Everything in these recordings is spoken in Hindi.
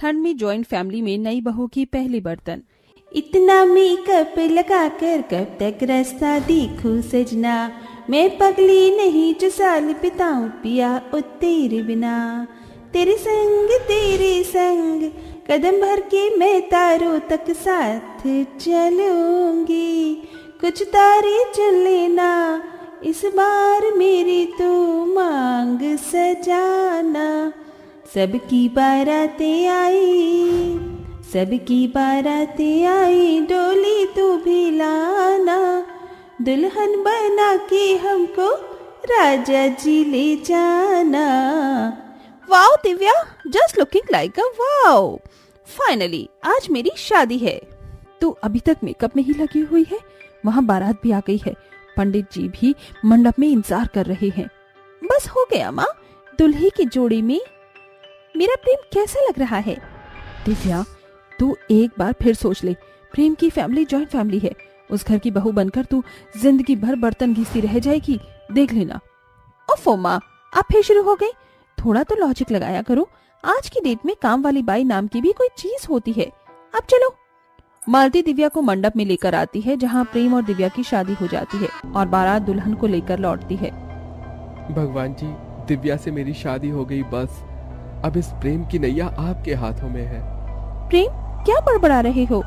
ठंड में जॉइंट फैमिली में नई बहू की पहली बर्तन। इतना मेकअप लगाकर कब तक रास्ता देखूं सजना, मैं पगली नहीं जो साल बिताऊं पिया ओ तेरे बिना। तेरे संग कदम भर के मैं तारों तक साथ चलूंगी, कुछ तारे चल लेना इस बार मेरी तो मांग सजाना। सबकी बारातें आई डोली तू भी लाना, दुल्हन बना के हमको राजा जी ले जाना। Wow Divya, just looking like a wow. Finally आज मेरी शादी है। तू अभी तक मेकअप में ही लगी हुई है। वहाँ बारात भी आ गई है, पंडित जी भी मंडप में इंतजार कर रहे हैं। बस हो गया माँ, दुल्हे की जोड़ी में मेरा प्रेम कैसा लग रहा है? दिव्या तू एक बार फिर सोच ले, प्रेम की फैमिली जॉइंट फैमिली है। उस घर की बहू बनकर तू जिंदगी भर बर्तन घिसती रह जाएगी, देख लेना। ओफो माँ, आप फिर शुरू हो गए। थोड़ा तो लॉजिक लगाया करो। आज की डेट में काम वाली बाई नाम की भी कोई चीज होती है। अब चलो। मालती दिव्या को मंडप में लेकर आती है, जहाँ प्रेम और दिव्या की शादी हो जाती है और बारात दुल्हन को लेकर लौटती है। भगवान जी, दिव्या से मेरी शादी हो गई, बस अब इस प्रेम की नैया आपके हाथों में है। प्रेम, क्या बड़बड़ा रहे हो?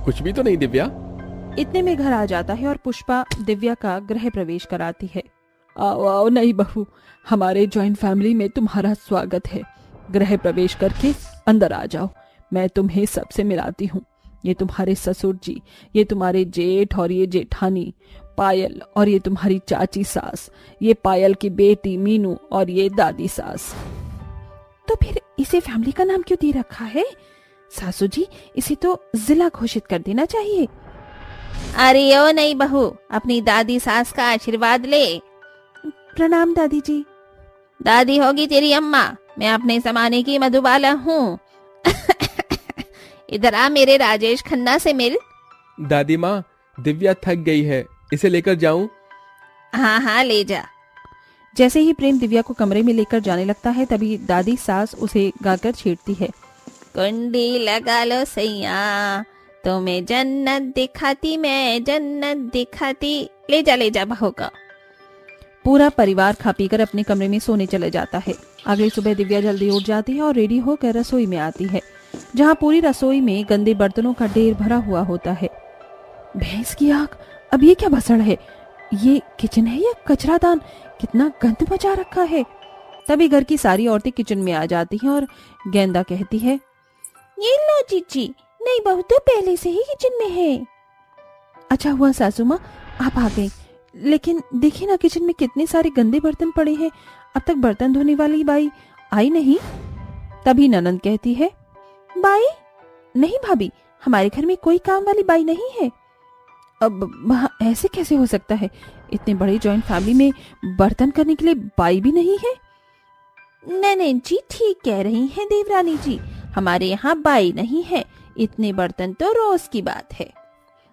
कुछ भी तो नहीं दिव्या। इतने में घर आ जाता है और पुष्पा दिव्या का गृह प्रवेश कराती है। आओ आओ नई बहू, हमारे जॉइंट फैमिली में तुम्हारा स्वागत है। गृह प्रवेश करके अंदर आ जाओ, मैं तुम्हें सबसे मिलाती हूँ। ये तुम्हारे ससुर जी, ये तुम्हारे जेठ और ये जेठानी पायल, और ये तुम्हारी चाची सास, ये पायल की बेटी मीनू और ये दादी सास। तो फिर इसे फैमिली का नाम क्यों दे रखा है? सासू जी, इसे तो जिला घोषित कर देना चाहिए। अरे ओ नई बहू, अपनी दादी सास का आशीर्वाद ले। प्रणाम दादी जी। दादी होगी तेरी अम्मा, मैं अपने जमाने की मधुबाला हूँ। इधर आ, मेरे राजेश खन्ना से मिल। दादी माँ, दिव्या थक गई है, इसे लेकर जाऊं? हाँ हाँ ले जा। जैसे ही प्रेम दिव्या को कमरे में लेकर जाने लगता है, तभी दादी सास उसे गाकर छेड़ती है। कुंडी लगा लो सैया, तुम्हें जन्नत दिखाती, मैं जन्नत दिखाती। ले जा बहू का। पूरा परिवार खा पीकर अपने कमरे में सोने चले जाता है। अगली सुबह दिव्या जल्दी उठ जाती है और रेडी होकर रसोई में आती है, जहाँ पूरी रसोई में गंदे बर्तनों का ढेर भरा हुआ होता है। भैंस की आंख, अब ये क्या भसड़ है? ये किचन है या कचरादान? कितना गंद मचा रखा है। तभी घर की सारी औरतें किचन में आ जाती हैं और गेंदा कहती है, ये लो जीजी, नई बहू तो पहले से ही किचन में है। अच्छा हुआ सासू माँ आप आ गई, लेकिन देखिए ना किचन में कितने सारे गंदे बर्तन पड़े हैं। अब तक बर्तन धोने वाली बाई आई नहीं। तभी ननंद कहती है, बाई नहीं भाभी, हमारे घर में कोई काम वाली बाई नहीं है। अब ऐसे कैसे हो सकता है? इतने बड़े जॉइंट फैमिली में बर्तन करने के लिए बाई भी नहीं है। ननंद जी ठीक कह रही हैं देवरानी जी, हमारे यहाँ बाई नहीं है। इतने बर्तन तो रोज की बात है।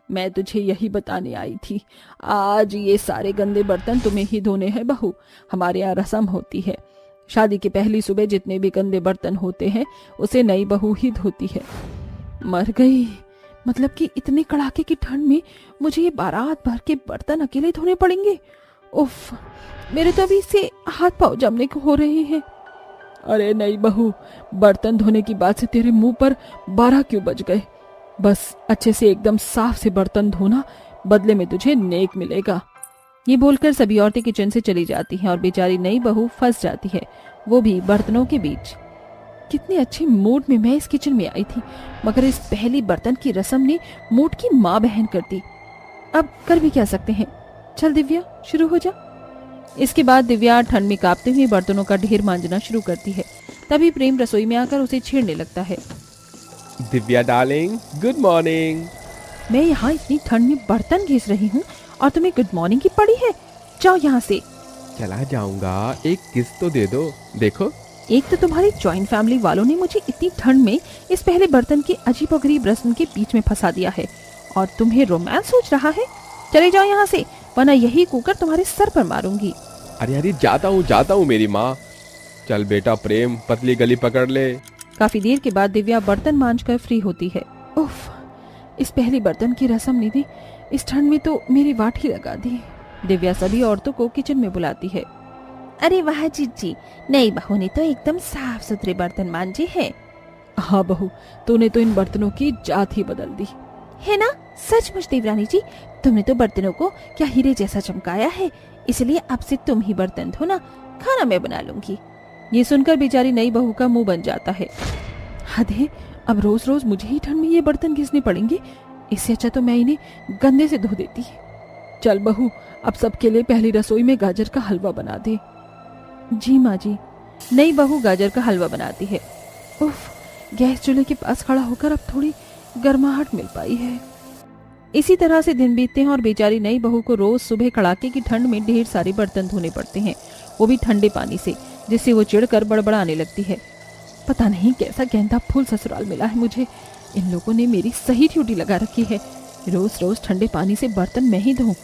मैं तुझे यही बताने आई थी, आज ये सारे गंदे बर्तन तुम्हें ही धोने हैं बहू। हमारे यहाँ रस्म होती है, शादी की पहली सुबह जितने भी गंदे बर्तन होते हैं उसे नई बहू ही धोती है। मर गई, मतलब कि इतने कड़ाके की ठंड में मुझे ये बारात भर के बर्तन अकेले धोने पड़ेंगे। उफ, मेरे तो अभी से हाथ पांव जमने को हो रहे हैं। अरे नई बहू, बर्तन धोने की बात से तेरे मुंह पर 12 क्यों बज गए? बस अच्छे से एकदम साफ से बर्तन धोना, बदले में तुझे नेक मिलेगा। ये बोलकर सभी औरतें किचन से चली जाती हैं और बेचारी नई बहू फंस जाती है, वो भी बर्तनों के बीच। कितने अच्छे मूड में मैं इस किचन में आई थी, मगर इस पहली बर्तन की रस्म ने मूड की माँ बहन कर दी। अब कर भी क्या सकते हैं। चल दिव्या शुरू हो जा। इसके बाद दिव्या ठंड में कांपते हुए बर्तनों का ढेर मांजना शुरू करती है। तभी प्रेम रसोई में आकर उसे छेड़ने लगता है। Divya darling, good morning. मैं यहाँ इतनी ठंड में बर्तन घिस रही हूँ और तुम्हें गुड मॉर्निंग की पड़ी है? जाओ यहाँ से। चला जाऊंगा, एक किस तो दे दो। देखो, एक तो तुम्हारी जॉइंट फैमिली वालों ने मुझे इतनी ठंड में इस पहले बर्तन के अजीबोगरीब रस्म के बीच में फंसा दिया है, और तुम्हें रोमांस सोच रहा है। चले जाओ यहाँ से, वरना यही कुकर तुम्हारे सर पर मारूंगी। अरे जाता हूँ मेरी माँ। चल बेटा प्रेम, पतली गली पकड़ ले। काफी देर के बाद दिव्या बर्तन मांजकर फ्री होती है। उफ, इस पहली बर्तन की रस्म निधि, इस ठंड में तो मेरी वाट ही लगा दी। दिव्या सभी औरतों को किचन में बुलाती है। अरे वाह जीजी, नई बहू ने तो एकदम साफ सुथरे बर्तन मांजे हैं। हाँ बहू, तूने तो इन बर्तनों की जात ही बदल दी है ना? सचमुच देवरानी जी, तुमने तो बर्तनों को क्या हीरे जैसा चमकाया है। इसलिए अब से तुम ही बर्तन धोना, खाना मैं बना लूंगी। ये सुनकर बेचारी नई बहू का मुंह बन जाता है। हद है, अब रोज रोज मुझे ही ठंड में ये बर्तन घिसने पड़ेंगे। इससे अच्छा तो मैं इन्हें गंदे से धो देती। चल बहू, अब सबके लिए पहली रसोई में गाजर का हलवा बना दे। जी माँ जी। नई बहू गाजर का हलवा बनाती है। उफ, गैस चूल्हे के पास खड़ा होकर अब थोड़ी गर्माहट मिल पाई है। इसी तरह से दिन बीतते हैं और बेचारी नई बहू को रोज सुबह कड़ाके की ठंड में ढेर सारे बर्तन धोने पड़ते हैं, वो भी ठंडे पानी से, जिससे वो चिढ़कर बड़बड़ाने लगती है। पता नहीं कैसा गेंदा फूल ससुराल मिला है मुझे। इन लोगों ने मेरी सही ड्यूटी लगा रखी है। रोज रोज ठंडे पानी से बर्तन मैं ही धोऊं।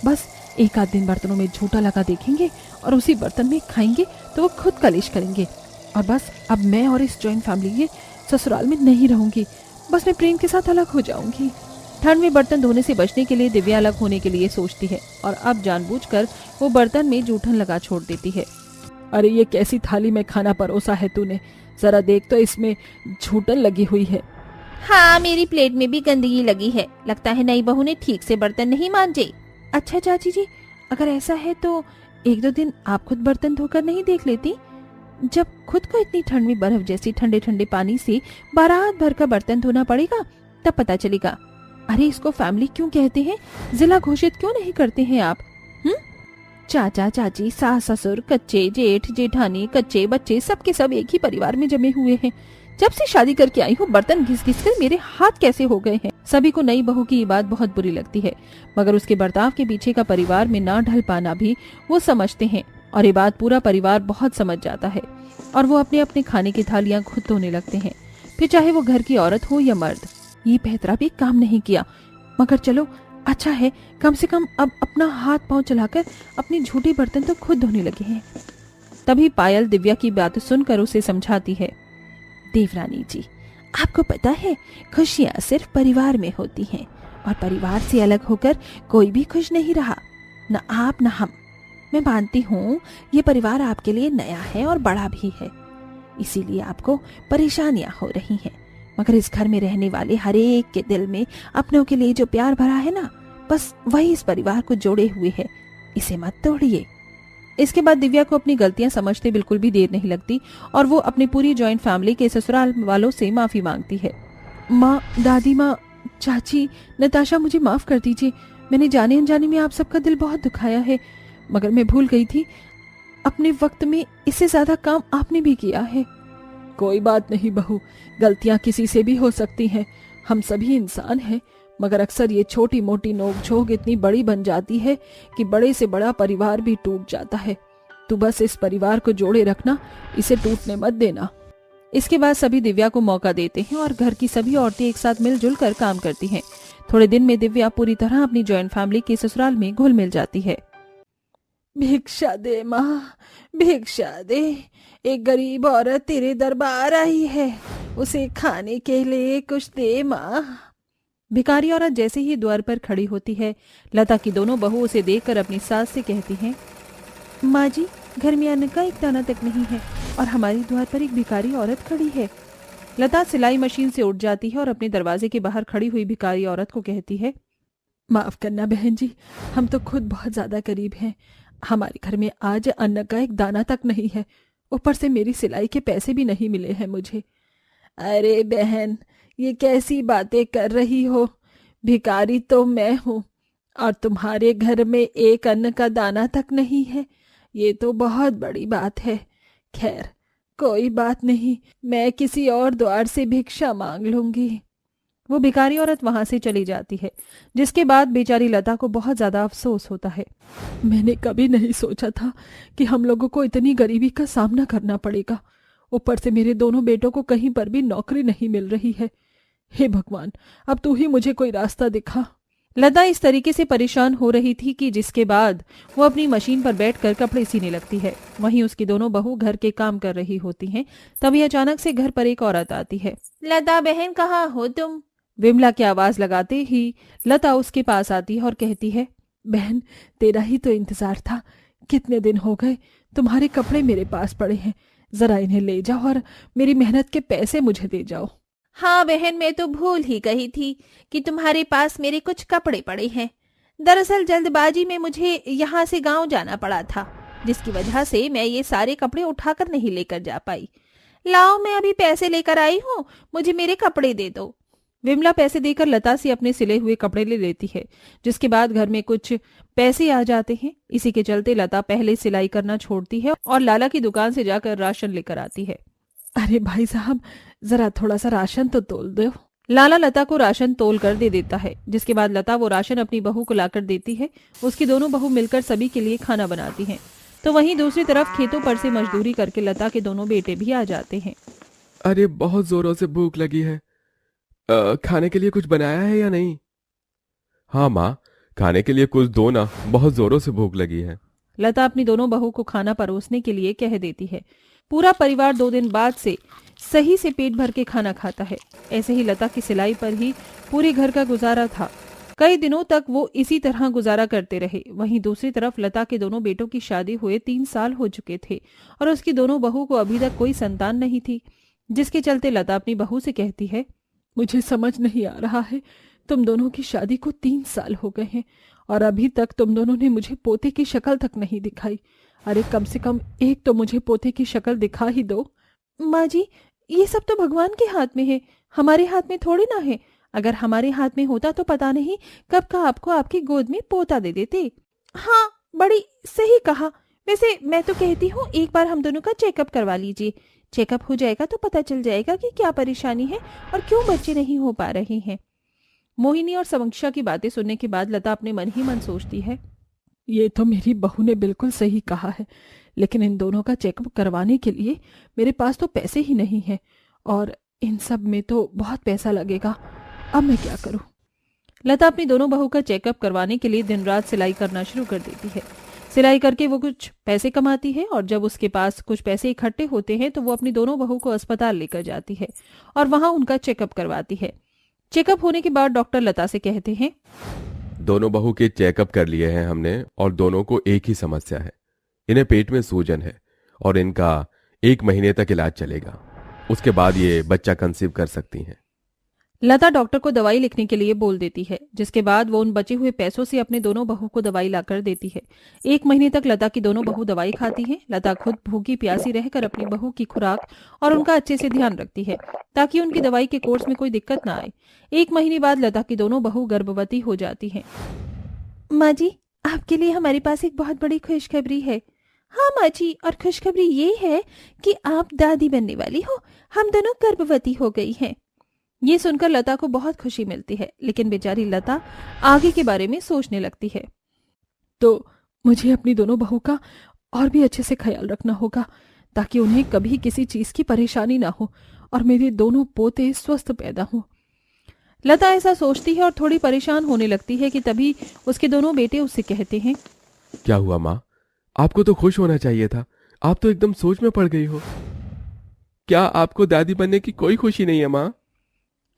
बस एक आध दिन बर्तनों में झूठा लगा देखेंगे और उसी बर्तन में खाएंगे तो वो खुद कलेश करेंगे। और बस अब मैं और इस जॉइंट फैमिली के ससुराल में नहीं रहूंगी। बस मैं प्रेम के साथ अलग हो जाऊंगी। ठंड में बर्तन धोने से बचने के लिए दिव्या अलग होने के लिए सोचती है और अब जानबूझकर वो बर्तन में जूठन लगा छोड़ देती है। अरे ये कैसी थाली में खाना परोसा है तूने, जरा देख तो, इसमें झूठन लगी हुई है। हाँ, मेरी प्लेट में भी गंदगी लगी है। लगता है नई बहू ने ठीक से बर्तन नहीं मांजे। अच्छा चाची जी, अगर ऐसा है तो एक दो दिन आप खुद बर्तन धोकर नहीं देख लेती? जब खुद को इतनी ठंड में बर्फ जैसी ठंडे ठंडे पानी से बारात भर का बर्तन धोना पड़ेगा, तब पता चलेगा। अरे इसको फैमिली क्यों कहते हैं? जिला घोषित क्यों नहीं करते हैं आप? चाचा चाची, सास ससुर, कच्चे जेठ जेठानी, कच्चे बच्चे, सबके सब एक ही परिवार में जमे हुए हैं। जब से शादी करके आई हूँ बर्तन घिस घिस कर मेरे हाथ कैसे हो गए हैं। सभी को नई बहू की ये बात बहुत बुरी लगती है, मगर उसके बर्ताव के पीछे का परिवार में ना ढल पाना भी वो समझते हैं और ये बात पूरा परिवार बहुत समझ जाता है और वो अपने अपने खाने की थालियां खुद धोने लगते हैं, फिर चाहे वो घर की औरत हो या मर्द। ये बेहतरा भी काम नहीं किया, मगर चलो अच्छा है, कम से कम अब अपना हाथ पांव चलाकर अपने झूठे बर्तन तो खुद धोने लगे हैं। तभी पायल दिव्या की बात सुनकर उसे समझाती है। देवरानी जी, आपको पता है खुशियाँ सिर्फ परिवार में होती हैं और परिवार से अलग होकर कोई भी खुश नहीं रहा, न आप न हम। मैं मानती हूँ ये परिवार आपके लिए नया है और बड़ा भी है, इसीलिए आपको परेशानियां हो रही हैं, मगर इस घर में रहने वाले हर एक के दिल में अपनों के लिए जो प्यार भरा है ना, बस वही इस परिवार को जोड़े हुए है। इसे मत तोड़िए। इसके बाद दिव्या को अपनी गलतियां समझते बिल्कुल भी देर नहीं लगती और वो अपनी पूरी जॉइंट फैमिली के ससुराल वालों से माफी मांगती है। माँ, दादी माँ, चाची, नताशा, मुझे माफ कर दीजिए। मैंने जाने अनजाने में आप सबका दिल बहुत दुखाया है, मगर मैं भूल गई थी। अपने वक्त में इससे ज्यादा काम आपने भी किया है। कोई बात नहीं बहू, गलतियां किसी से भी हो सकती हैं। हम सभी इंसान हैं, मगर अक्सर ये छोटी मोटी नोकझोंक इतनी बड़ी बन जाती है कि बड़े से बड़ा परिवार भी टूट जाता है। तू बस इस परिवार को जोड़े रखना, इसे टूटने मत देना। इसके बाद सभी दिव्या को मौका देते हैं और घर की सभी औरतें एक साथ मिलजुल कर काम करती हैं। थोड़े दिन में दिव्या पूरी तरह अपनी जॉइंट फैमिली के ससुराल में घुल मिल जाती है। भिक्षा दे माँ, भिक्षा दे। एक गरीब औरत तेरे दरबार आई है, उसे खाने के लिए कुछ दे माँ। भिखारी औरत जैसे ही द्वार पर खड़ी होती है, लता की दोनों बहू उसे देखकर अपनी सास से कहती हैं, माँ जी, घर में अन्न का एक दाना तक नहीं है और हमारी द्वार पर एक भिखारी औरत खड़ी है। लता सिलाई मशीन से उठ जाती है और अपने दरवाजे के बाहर खड़ी हुई भिखारी औरत को कहती है, माफ करना बहन जी, हम तो खुद बहुत ज्यादा गरीब हैं। हमारे घर में आज अन्न का एक दाना तक नहीं है, ऊपर से मेरी सिलाई के पैसे भी नहीं मिले हैं मुझे। अरे बहन, ये कैसी बातें कर रही हो? भिखारी तो मैं हूँ और तुम्हारे घर में एक अन्न का दाना तक नहीं है, ये तो बहुत बड़ी बात है। खैर कोई बात नहीं, मैं किसी और द्वार से भिक्षा मांग लूंगी। वो भिखारी औरत वहां से चली जाती है, जिसके बाद बेचारी लता को बहुत ज्यादा अफसोस होता है। मैंने कभी नहीं सोचा था कि हम लोगों को इतनी गरीबी का सामना करना पड़ेगा। ऊपर से मेरे दोनों बेटों को कहीं पर भी नौकरी नहीं मिल रही है। हे भगवान, अब तू ही मुझे कोई रास्ता दिखा। लता इस तरीके से परेशान हो रही थी कि जिसके बाद वो अपनी मशीन पर बैठकर कपड़े सीने लगती है। वहीं उसकी दोनों बहू घर के काम कर रही होती हैं। तभी अचानक से घर पर एक औरत आती है। लता बहन, कहाँ हो तुम? विमला की आवाज लगाते ही लता उसके पास आती है और कहती है, बहन तेरा ही तो इंतजार था। कितने दिन हो गए, तुम्हारे कपड़े मेरे पास पड़े हैं, जरा इन्हें ले जाओ और मेरी मेहनत के पैसे मुझे दे जाओ। हाँ बहन, मैं तो भूल ही गई थी कि तुम्हारे पास मेरे कुछ कपड़े पड़े हैं। दरअसल जल्दबाजी में मुझे यहाँ से गांव जाना पड़ा था, जिसकी वजह से मैं ये सारे कपड़े उठाकर नहीं लेकर जा पाई। लाओ, मैं अभी पैसे लेकर आई हूँ, मुझे मेरे कपड़े दे दो। विमला पैसे देकर लता से अपने सिले हुए कपड़े ले लेती है, जिसके बाद घर में कुछ पैसे आ जाते हैं। इसी के चलते लता पहले सिलाई करना छोड़ती है और लाला की दुकान से जाकर राशन लेकर आती है। अरे भाई साहब, जरा थोड़ा सा राशन तो तोल दो। लाला लता को राशन तोल कर दे देता है, जिसके बाद लता वो राशन अपनी बहू को लाकर देती है। उसकी दोनों बहू मिलकर सभी के लिए खाना बनाती हैं। तो वहीं दूसरी तरफ खेतों पर से मजदूरी करके लता के दोनों बेटे भी आ जाते हैं। अरे बहुत जोरों से भूख लगी है। खाने के लिए कुछ बनाया है या नहीं? हाँ माँ, खाने के लिए कुछ दो ना, बहुत जोरों से भूख लगी है। लता अपनी दोनों बहू को खाना परोसने के लिए कह देती है। पूरा परिवार 2 दिन बाद से सही से पेट भर के खाना खाता है। ऐसे ही लता की सिलाई पर ही पूरे घर का गुजारा था। कई दिनों तक वो इसी तरह गुजारा करते रहे। वहीं दूसरी तरफ लता के दोनों बेटों की शादी हुए 3 साल हो चुके थे और उसकी दोनों बहू को अभी तक कोई संतान नहीं थी, जिसके चलते लता अपनी बहू से कहती है, मुझे समझ नहीं आ रहा है, तुम दोनों की शादी को 3 साल हो गए हैं और अभी तक तुम दोनों ने मुझे पोते की शक्ल तक नहीं दिखाई। अरे कम से कम एक तो मुझे पोते की शक्ल दिखा ही दो। माँ जी, ये सब तो भगवान के हाथ में है, हमारे हाथ में थोड़ी ना है। अगर हमारे हाथ में होता तो पता नहीं कब का आपको आपकी गोद में पोता दे देते। हाँ, बड़ी सही कहा। वैसे मैं तो कहती हूँ एक बार हम दोनों का चेकअप करवा लीजिए। चेकअप हो जाएगा तो पता चल जाएगा कि क्या परेशानी है और क्यों बच्चे नहीं हो पा रहे हैं। मोहिनी और समीक्षा की बातें सुनने के बाद लता अपने मन ही मन सोचती है, ये तो मेरी बहू ने बिल्कुल सही कहा है, लेकिन इन दोनों का चेकअप करवाने के लिए मेरे पास तो पैसे ही नहीं हैं और इन सब में तो बहुत पैसा लगेगा। अब मैं क्या करूं? लता अपनी दोनों बहू का चेकअप करवाने के लिए दिन रात सिलाई करना शुरू कर देती है। सिलाई करके वो कुछ पैसे कमाती है और जब उसके पास कुछ पैसे इकट्ठे होते हैं तो वो अपनी दोनों बहू को अस्पताल लेकर जाती है और वहां उनका चेकअप करवाती है। चेकअप होने के बाद डॉक्टर लता से कहते हैं, दोनों बहू के चेकअप कर लिए हैं हमने और दोनों को एक ही समस्या है। इन्हें पेट में सूजन है और इनका 1 महीने तक इलाज चलेगा। उसके बाद ये बच्चा कंसीव कर सकती हैं। लता डॉक्टर को दवाई लिखने के लिए बोल देती है, जिसके बाद वो उन बचे हुए पैसों से अपने दोनों बहू को दवाई लाकर देती है। 1 महीने तक लता की दोनों बहू दवाई खाती हैं। लता खुद भूखी प्यासी रहकर अपनी बहू की खुराक और उनका अच्छे से ध्यान रखती है ताकि उनकी दवाई के कोर्स में कोई दिक्कत ना आए। 1 महीने बाद लता की दोनों बहू गर्भवती हो जाती हैं। माँ जी, आपके लिए हमारे पास एक बहुत बड़ी खुशखबरी है। हाँ माँ जी, और खुशखबरी ये है कि आप दादी बनने वाली हो। हम दोनों गर्भवती हो गई हैं। ये सुनकर लता को बहुत खुशी मिलती है, लेकिन बेचारी लता आगे के बारे में सोचने लगती है। तो मुझे अपनी दोनों बहू का और भी अच्छे से ख्याल रखना होगा ताकि उन्हें कभी किसी चीज की परेशानी ना हो और मेरे दोनों पोते स्वस्थ पैदा हों। लता ऐसा सोचती है और थोड़ी परेशान होने लगती है कि तभी उसके दोनों बेटे उससे कहते हैं, क्या हुआ माँ? आपको तो खुश होना चाहिए था, आप तो एकदम सोच में पड़ गई हो। क्या आपको दादी बनने की कोई खुशी नहीं है माँ?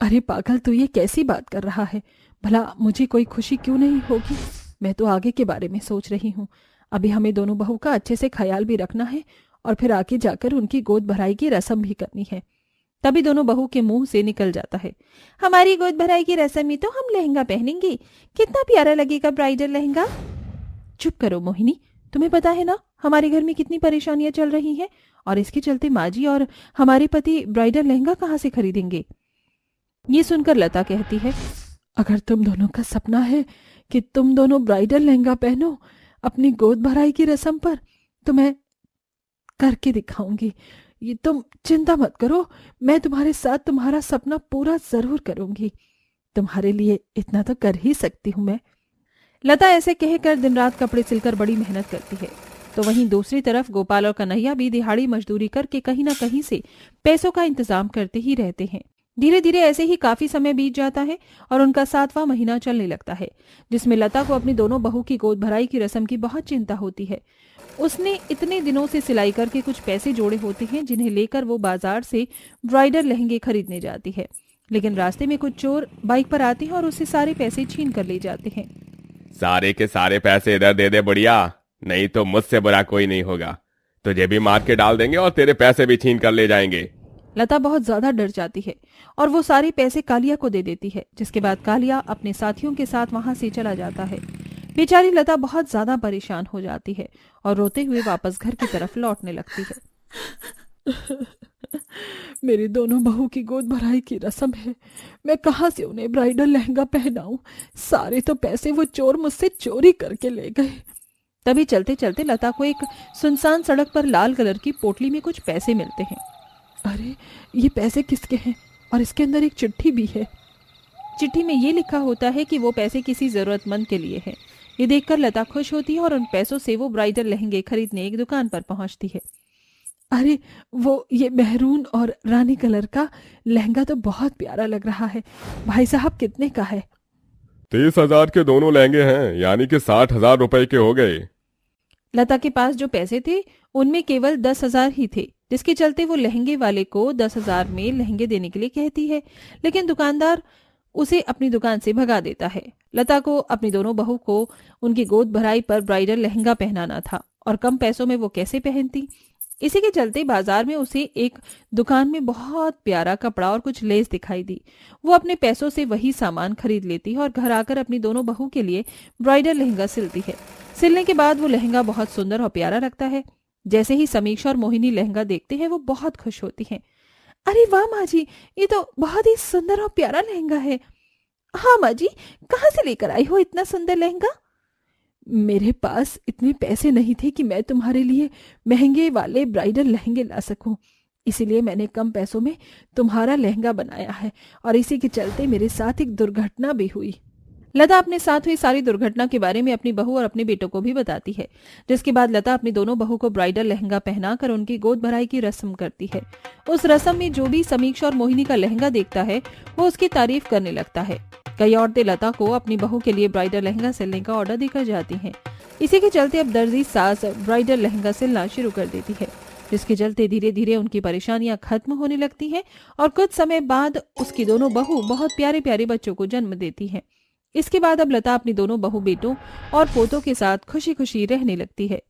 अरे पागल, तू ये कैसी बात कर रहा है? भला मुझे कोई खुशी क्यों नहीं होगी? मैं तो आगे के बारे में सोच रही हूँ। अभी हमें दोनों बहू का अच्छे से ख्याल भी रखना है और फिर आगे जाकर उनकी गोद भराई की रस्म भी करनी है। तभी दोनों बहू के मुंह से निकल जाता है, हमारी गोद भराई की रस्म में तो हम लहंगा पहनेंगे। कितना प्यारा लगेगा ब्राइडल लहंगा। चुप करो मोहिनी, तुम्हें पता है ना हमारे घर में कितनी परेशानियां चल रही हैं और इसके चलते माँ जी और हमारे पति ब्राइडल लहंगा कहाँ से खरीदेंगे? ये सुनकर लता कहती है, अगर तुम दोनों का सपना है कि तुम दोनों ब्राइडल लहंगा पहनो अपनी गोद भराई की रस्म पर, तो मैं करके दिखाऊंगी। ये तुम चिंता मत करो, मैं तुम्हारे साथ तुम्हारा सपना पूरा जरूर करूंगी। तुम्हारे लिए इतना तो कर ही सकती हूँ मैं। लता ऐसे कहकर दिन रात कपड़े सिलकर बड़ी मेहनत करती है। तो वहीं दूसरी तरफ गोपाल और कन्हैया भी दिहाड़ी मजदूरी करके कहीं ना कहीं से पैसों का इंतजाम करते ही रहते हैं, धीरे धीरे ऐसे ही काफी समय बीत जाता है और उनका 7वां महीना चलने लगता है, जिसमें लता को अपनी दोनों बहू की गोद भराई की रस्म की बहुत चिंता होती है। उसने इतने दिनों से सिलाई करके कुछ पैसे जोड़े होते हैं, जिन्हें लेकर वो बाजार से ब्राइडल लहंगे खरीदने जाती है। लेकिन रास्ते में कुछ चोर बाइक पर आते हैं और उससे सारे पैसे छीन कर ले जाते हैं। सारे के सारे पैसे इधर दे दे बढ़िया, नहीं तो मुझसे बुरा कोई नहीं होगा। तुझे भी मार के डाल देंगे और तेरे पैसे भी छीन कर ले जाएंगे। लता बहुत ज्यादा डर जाती है और वो सारे पैसे कालिया को दे देती है, जिसके बाद कालिया अपने साथियों के साथ वहां से चला जाता है। बेचारी लता बहुत ज्यादा परेशान हो जाती है और रोते हुए वापस घर की तरफ लौटने लगती है। मेरी दोनों बहू की गोद भराई की रस्म है, मैं कहाँ से उन्हें ब्राइडल लहंगा पहनाऊं? सारे तो पैसे वो चोर मुझसे चोरी करके ले गए। तभी चलते चलते लता को एक सुनसान सड़क पर लाल कलर की पोटली में कुछ पैसे मिलते हैं। अरे ये पैसे किसके हैं? और इसके अंदर एक चिट्ठी भी है। चिट्ठी में ये लिखा होता है कि वो पैसे किसी जरूरतमंद के लिए हैं। ये देखकर लता खुश होती है और उन पैसों से वो ब्राइडल लहंगे खरीदने एक दुकान पर पहुंचती है। अरे वो ये मेहरून और रानी कलर का लहंगा तो बहुत प्यारा लग रहा है। भाई साहब कितने का है? 30,000 के दोनों लहंगे हैं, यानी कि 60,000 रुपए के हो गए। लता के पास जो पैसे थे उनमें केवल 10,000 ही थे, जिसके चलते वो लहंगे वाले को 10,000 में लहंगे देने के लिए कहती है, लेकिन दुकानदार उसे अपनी दुकान से भगा देता है। लता को अपनी दोनों बहू को उनकी गोद भराई पर ब्राइडल लहंगा पहनाना था और कम पैसों में वो कैसे पहनती। इसी के चलते बाजार में उसे एक दुकान में बहुत प्यारा कपड़ा और कुछ लेस दिखाई दी। वो अपने पैसों से वही सामान खरीद लेती है और घर आकर अपनी दोनों बहू के लिए ब्राइडल लहंगा सिलती है। सिलने के बाद वो लहंगा बहुत सुंदर और प्यारा लगता है। जैसे ही समीक्षा और मोहिनी लहंगा देखते हैं वो बहुत खुश होती हैं। अरे वाह माँ जी, ये तो बहुत ही सुंदर और प्यारा लहंगा है। हाँ माँ जी, कहाँ से लेकर आई हो इतना सुंदर लहंगा? मेरे पास इतने पैसे नहीं थे कि मैं तुम्हारे लिए महंगे वाले ब्राइडल लहंगे ला सकूं, इसीलिए मैंने कम पैसों में तुम्हारा लहंगा बनाया है और इसी के चलते मेरे साथ एक दुर्घटना भी हुई। लता अपने साथ हुई सारी दुर्घटना के बारे में अपनी बहू और अपने बेटों को भी बताती है, जिसके बाद लता अपनी दोनों बहू को ब्राइडल लहंगा पहनाकर उनकी गोद भराई की रस्म करती है। उस रस्म में जो भी समीक्षा और मोहिनी का लहंगा देखता है वो उसकी तारीफ करने लगता है। कई औरतें लता को अपनी बहू के लिए ब्राइडल लहंगा सिलने का ऑर्डर देकर जाती हैं। इसी के चलते अब दर्जी सास ब्राइडल लहंगा सिलना शुरू कर देती है, जिसके चलते धीरे धीरे उनकी परेशानियां खत्म होने लगती हैं और कुछ समय बाद उसकी दोनों बहू बहुत प्यारे प्यारे बच्चों को जन्म देती हैं। इसके बाद अब लता अपनी दोनों बहू बेटों और पोतों के साथ खुशी खुशी रहने लगती है।